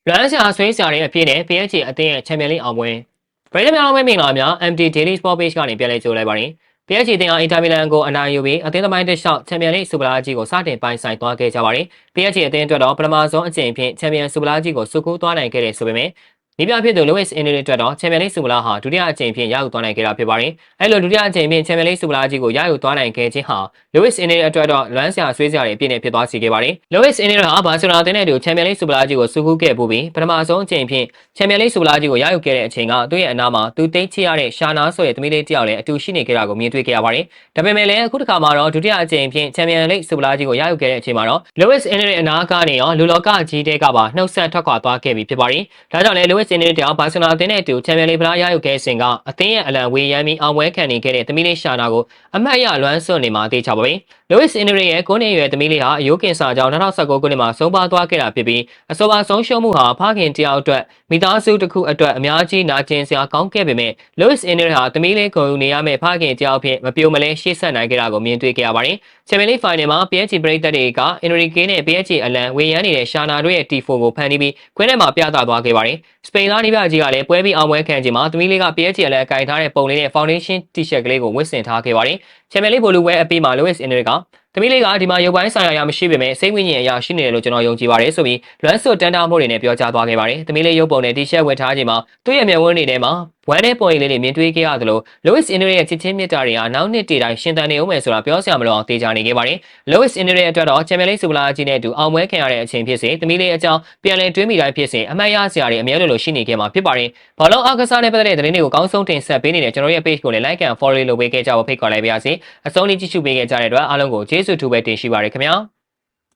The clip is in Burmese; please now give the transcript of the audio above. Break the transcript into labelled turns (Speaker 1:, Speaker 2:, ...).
Speaker 1: လွမ်းရှာဆွေးစာတွေအပြည့်နဲ့ PSG အသင်းရဲ့ချန်ပီယံလိအောင်ပွဲပရိသတ်များမင်္ဂလာများ MT Daily Sport Page ကနေပြန်လည်ကြိုလိုက်ပါတယ်။ PSG အသင်းဟာအင်တာမီလန်ကိုအနိုင်ယူပြီးအသင်းသမိုင်းတစ်လျှောက်ချန်ပီယံလိစူပလာကြီးကိုစတင်ပိုင်ဆိုင်သွားခဲ့ကြပါတယ်။ PSG အသင်းအတွက်တော့ပထမဆုံးအကြိမ်ဖြင့်ချန်ပီယံစူပလာကြီးကိုစုကူးသွားနိုင်ခဲ့တယ်ဆိုပေမဲ့ဒီပြဖြစ်သူ Luis Enrique အတွက်တော့ချန်ပီယံလိစူပလာဟာဒုတိယအကြိမ်ဖြင့်ရယူသွားနိုင်ခဲ့တာဖြစ်ပါတယ်။အဲလိုဒုတိယအကြိမ်ဖြင့်ချန်ပီယံလိစူပလာကြီးကိုရယူသွားနိုင်ခဲ့ခြင်းဟာ Luis Enrique အတွက်တော့လွမ်းရှာဆွေးစာတွေအပြည့်နဲ့ဖြစ်သွားစေခဲ့ပါတယ်။ Luis Enrique ဟာဘာစီလိုနာအသင်းနဲ့အတူချန်ပီယံလိစူပလာကြီးကိုစုကူးခဲ့ပူပြီးပထမဆုံးအကြိမ်ဖြင့်ချန်ပီယံလိစူပလာကြီးကိုရယူခဲ့တဲ့အချိန်ကသူ့ရဲ့အနားမှာသူတိတ်ချရတဲ့ရှာနာဆိုတဲ့သမီးလေးတယောက်လည်းအတူရှိနေခဲ့တာကိုမြင်တွေ့ခဲ့ရပါတယ်။ဒါပေမဲ့လည်းအခုတစ်ခါမှာတော့ဒုတိယအကြိမ်ဖြင့်ချန်ပီယံလိစူပလာကြီးကိုရယူခဲ့တဲ့အချိန်မှာတော့ Luis Enrique အနားကနေရောလူလောကကြီးတဲကပါနှုတ်ဆက်ထွက်ခွာသွားခဲ့ပြီဖြစ်ပါတယ်။ဒါကြောင့်လည်း Luis Enrique တောင်ဘာစီလိုနာအသင်းနဲ့အတူချန်ပီယံလိဖလားရယူခဲ့စဉ်ကအသင်းရဲ့အလံဝေးရမ်းပြီးအောင်ပွဲခံနေခဲ့တဲ့သမီးလေးရှာနာကိုအမှတ်ရလွမ်းဆွနေမှာတေချပါပဲ။ Luis Enrique ရဲ့9နှစ်အရွယ်သမီးလေးဟာအယိုးကင်ဆာကြောင့်2019ခုနှစ်မှာဆုံးပါသွားခဲ့တာဖြစ်ပြီးအဆိုပါဆုံးရှုံးမှုဟာဖခင်တယောက်အတွက်မိသားစုတစ်ခုအတွက်အများကြီးနာကျင်စရာကောင်းခဲ့ပေမဲ့ Luis Enrique ဟာသမီးလေးကိုနေရမယ့်ဖခင်တယောက်ဖြစ်မပြိုမလဲရှေ့ဆက်နိုင်ခဲ့တာကိုမြင်တွေ့ခဲ့ရပါတယ်။ ချန်ပီယံလိဖိုင်နယ်မှာ PSG ပရိသတ်တွေက Enrique နဲ့ PSG အလံဝေရမ်းနေတဲ့ရှာနာတို့ရဲ့တီဖိုကိုဖန်တီးပြီးခွင်းထဲမှာပြသသွားခဲ့ပါတယ်။စပိန်သားနိဗ္ဗာန်ကြီးကလည်းပွဲပြီးအောင်ပွဲခံခြင်းမှာသမီးလေးက PSG အလံအကင်ထားတဲ့ပုံလေးနဲ့ Foundation T-shirt ကလေးကိုဝတ်ဆင်ထားခဲ့ပါတယ်။ချန်ပီယံလိဘောလူပွဲအပြီးမှာ Luis Enrique ကသမီးလေးကဒီမှာရုပ်ပိုင်းဆိုင်ရာမရှိပေမဲ့စိတ်ဝိညာဉ်အရာရှိနေတယ်လို့ကျွန်တော်ယုံကြည်ပါတယ်ဆိုပြီးလွမ်းဆွတ်တန်းတာမှုတွေနဲ့ပြောကြားသွားခဲ့ပါတယ်။သမီးလေးရုပ်ပုံနဲ့ T-shirt ဝတ်ထားခြင်းမှာသူ့ရဲ့မျက်ဝန်းတွေထဲမှာဝမ်းနဲ့ပုံရိပ်လေးတွေမြင်တွေ့ခဲ့ရသလို Luis Enrique ရဲ့ချစ်ချင်းမြတ်တာတွေဟာနောက်နှစ်တည်တိုင်းရှင်သန်နေဦးမယ်ဆိုတာပြောစရာမလိုအောင်တေချာနေခဲ့ပါတယ်။ Luis Enrique အတွက်တော့ချန်ပီယံလိစူပလာကြီးနဲ့အတူအောင်ပွဲခံရတဲ့အချိန်ဖြစ်စေသမီးလေးအကြောင်းပြန်လည်တွေးမိတိုင်းဖြစ်စေအမှတ်ရစရာတွေအများလိုရှိနေခဲ့မှာဖြစ်ပါတယ်။ဘောလုံးအားကစားနဲ့ပတ်သက်တဲ့သတင်းတွေကိုအကောင်းဆုံးတင်ဆက်ပေးနေတဲ့ကျွန်တော်ရဲ့ page ကိုလည်း like and follow လုပ်ပေးခဲ့ကြဖို့ဖိတ်ခေါ်လိုက်ပါရစေ။အဆုံးထိကြည့်ရှုပေးခဲ့ကြတဲ့အတွက်အားလုံးကိုကျေးဇူးထူးပဲတင်ရှိပါရခင်ဗျာ။